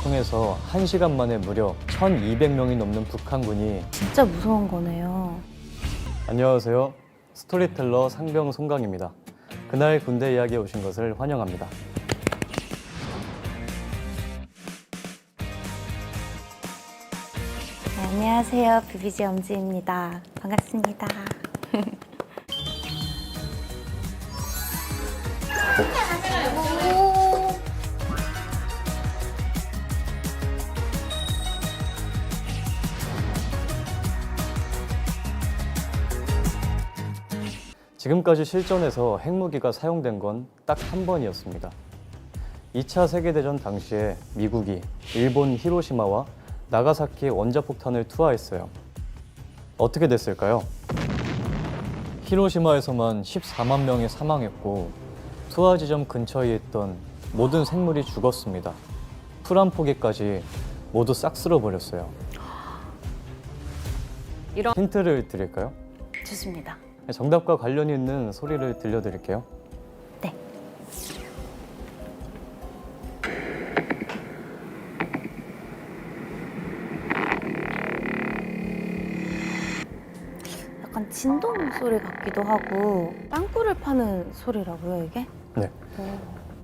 통해서 1시간 만에 무려 1,200명이 넘는 북한군이 진짜 무서운 거네요. 안녕하세요. 스토리텔러 상병 송강입니다. 그날 군대 이야기에 오신 것을 환영합니다. 네, 안녕하세요. BBG 엄지입니다. 반갑습니다. 지금까지 실전에서 핵무기가 사용된 건 딱 한 번이었습니다. 2차 세계대전 당시에 미국이 일본 히로시마와 나가사키에 원자폭탄을 투하했어요. 어떻게 됐을까요? 히로시마에서만 14만 명이 사망했고 투하 지점 근처에 있던 모든 생물이 죽었습니다. 풀 한 포기까지 모두 싹 쓸어버렸어요. 힌트를 드릴까요? 좋습니다. 정답과 관련이 있는 소리를 들려드릴게요. 네. 약간 진동 소리 같기도 하고 땅굴을 파는 소리라고요, 이게? 네.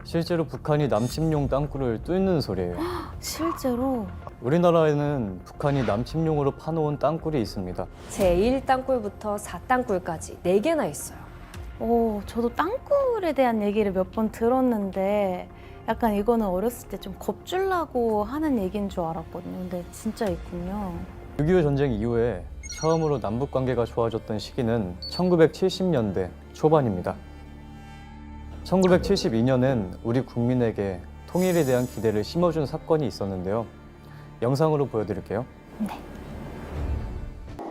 실제로 북한이 남침용 땅굴을 뚫는 소리예요. 실제로? 우리나라에는 북한이 남침용으로 파놓은 땅굴이 있습니다. 제1땅굴부터 4땅굴까지 4개나 있어요. 저도 땅굴에 대한 얘기를 몇 번 들었는데 약간 이거는 어렸을 때 좀 겁줄라고 하는 얘기인 줄 알았거든요. 근데 진짜 있군요. 6.25 전쟁 이후에 처음으로 남북 관계가 좋아졌던 시기는 1970년대 초반입니다. 1972년엔 우리 국민에게 통일에 대한 기대를 심어준 사건이 있었는데요. 영상으로 보여드릴게요. 네.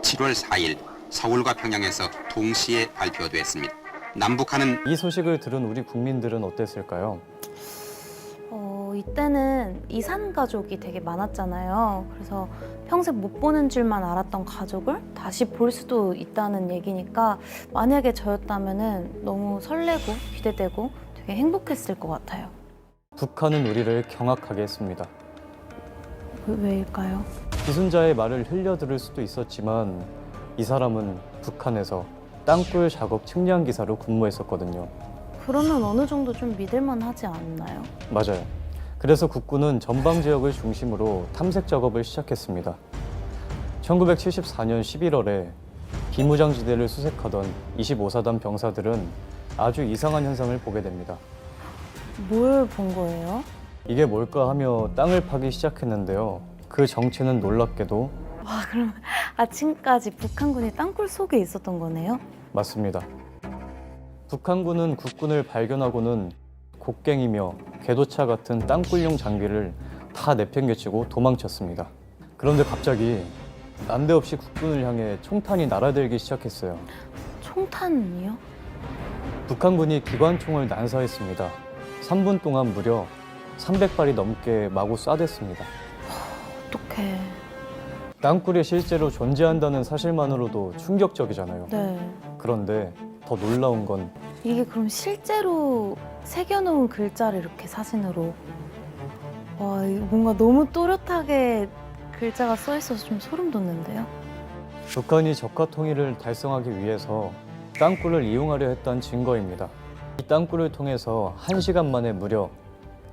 7월 4일 서울과 평양에서 동시에 발표됐습니다. 남북한은 이 소식을 들은 우리 국민들은 어땠을까요? 이때는 이산 가족이 되게 많았잖아요. 그래서 평생 못 보는 줄만 알았던 가족을 다시 볼 수도 있다는 얘기니까 만약에 저였다면은 너무 설레고 기대되고 되게 행복했을 것 같아요. 북한은 우리를 경악하게 했습니다. 왜일까요? 기순자의 말을 흘려들을 수도 있었지만 이 사람은 북한에서 땅굴 작업 측량 기사로 근무했었거든요. 그러면 어느 정도 좀 믿을만 하지 않나요? 맞아요. 그래서 국군은 전방 지역을 중심으로 탐색 작업을 시작했습니다. 1974년 11월에 비무장지대를 수색하던 25사단 병사들은 아주 이상한 현상을 보게 됩니다. 뭘 본 거예요? 이게 뭘까 하며 땅을 파기 시작했는데요. 그 정체는 놀랍게도 와, 그럼 아침까지 북한군이 땅굴 속에 있었던 거네요? 맞습니다. 북한군은 국군을 발견하고는 곡괭이며 궤도차 같은 땅굴용 장비를 다 내팽개치고 도망쳤습니다. 그런데 갑자기 난데없이 국군을 향해 총탄이 날아들기 시작했어요. 총탄이요? 북한군이 기관총을 난사했습니다. 3분 동안 무려 300발이 넘게 마구 쏴댔습니다. 어떡해. 땅굴이 실제로 존재한다는 사실만으로도 충격적이잖아요. 네. 그런데 더 놀라운 건 이게 그럼 실제로 새겨놓은 글자를 이렇게 사진으로 와, 이거 뭔가 너무 또렷하게 글자가 써 있어서 좀 소름 돋는데요? 북한이 적화 통일을 달성하기 위해서 땅굴을 이용하려 했던 증거입니다. 이 땅굴을 통해서 1시간 만에 무려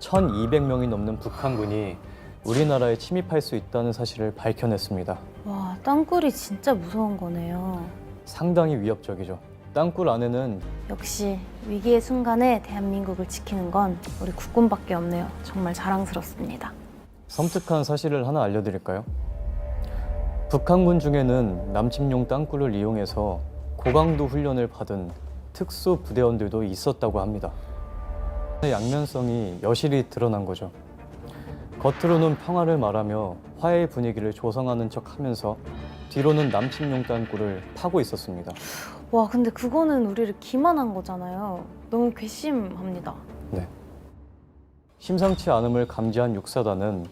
1,200명이 넘는 북한군이 우리나라에 침입할 수 있다는 사실을 밝혀냈습니다. 와, 땅굴이 진짜 무서운 거네요. 상당히 위협적이죠. 땅굴 안에는 역시 위기의 순간에 대한민국을 지키는 건 우리 국군밖에 없네요. 정말 자랑스럽습니다. 섬뜩한 사실을 하나 알려드릴까요? 북한군 중에는 남침용 땅굴을 이용해서 고강도 훈련을 받은 특수 부대원들도 있었다고 합니다. 양면성이 여실히 드러난 거죠. 겉으로는 평화를 말하며 화해의 분위기를 조성하는 척하면서 뒤로는 남침용 땅굴을 파고 있었습니다. 와, 근데 그거는 우리를 기만한 거잖아요. 너무 괘씸합니다. 네. 심상치 않음을 감지한 육사단은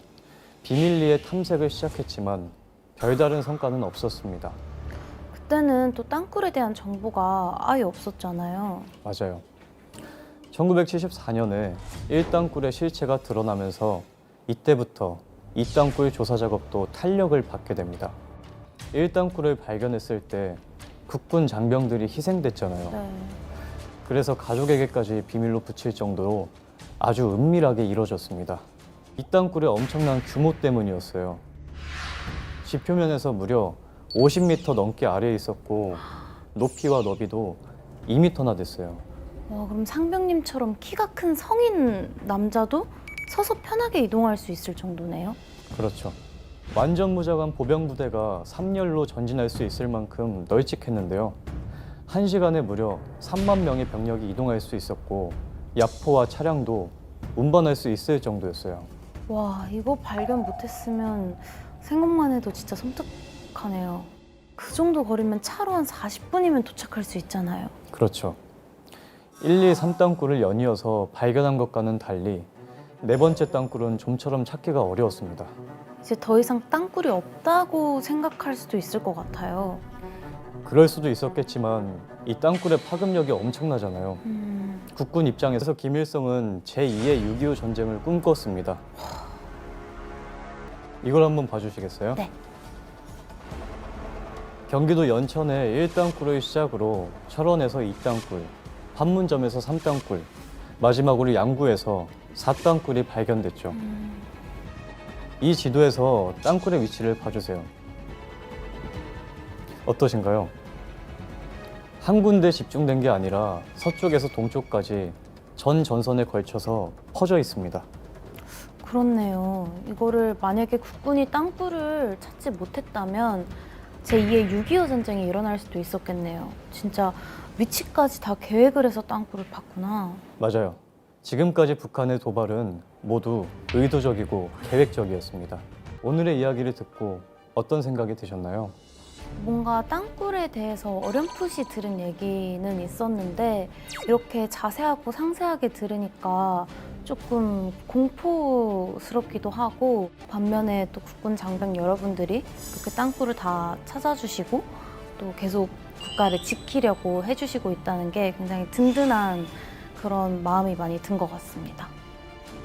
비밀리에 탐색을 시작했지만 별다른 성과는 없었습니다. 그때는 또 땅굴에 대한 정보가 아예 없었잖아요. 맞아요. 1974년에 1땅굴의 실체가 드러나면서 이때부터 이 땅굴 조사 작업도 탄력을 받게 됩니다. 1땅굴을 발견했을 때 국군 장병들이 희생됐잖아요. 네. 그래서 가족에게까지 비밀로 붙일 정도로 아주 은밀하게 이루어졌습니다. 이 땅굴의 엄청난 규모 때문이었어요. 지표면에서 무려 50m 넘게 아래에 있었고 높이와 너비도 2m나 됐어요. 와, 그럼 상병님처럼 키가 큰 성인 남자도 서서 편하게 이동할 수 있을 정도네요. 그렇죠. 완전 무장한 보병 부대가 3열로 전진할 수 있을 만큼 널찍했는데요. 1시간에 무려 3만 명의 병력이 이동할 수 있었고 야포와 차량도 운반할 수 있을 정도였어요. 와, 이거 발견 못했으면 생각만 해도 진짜 섬뜩하네요. 그 정도 거리면 차로 한 40분이면 도착할 수 있잖아요. 그렇죠. 1, 2, 3땅굴을 연이어서 발견한 것과는 달리 네 번째 땅굴은 좀처럼 찾기가 어려웠습니다. 이제 더 이상 땅굴이 없다고 생각할 수도 있을 것 같아요. 그럴 수도 있었겠지만 이 땅굴의 파급력이 엄청나잖아요. 국군 입장에서 김일성은 제2의 6.25 전쟁을 꿈꿨습니다. 이걸 한번 봐주시겠어요? 네. 경기도 연천의 1땅굴을 시작으로 철원에서 2땅굴, 판문점에서 3땅굴, 마지막으로 양구에서 4땅굴이 발견됐죠. 이 지도에서 땅굴의 위치를 봐주세요. 어떠신가요? 한 군데 집중된 게 아니라 서쪽에서 동쪽까지 전 전선에 걸쳐서 퍼져 있습니다. 그렇네요. 이거를 만약에 국군이 땅굴을 찾지 못했다면 제2의 6.25 전쟁이 일어날 수도 있었겠네요. 진짜 위치까지 다 계획을 해서 땅굴을 팠구나. 맞아요. 지금까지 북한의 도발은 모두 의도적이고 계획적이었습니다. 오늘의 이야기를 듣고 어떤 생각이 드셨나요? 뭔가 땅굴에 대해서 어렴풋이 들은 얘기는 있었는데 이렇게 자세하고 상세하게 들으니까 조금 공포스럽기도 하고, 반면에 또 국군 장병 여러분들이 그렇게 땅굴을 다 찾아주시고 또 계속 국가를 지키려고 해주시고 있다는 게 굉장히 든든한 그런 마음이 많이 든 것 같습니다.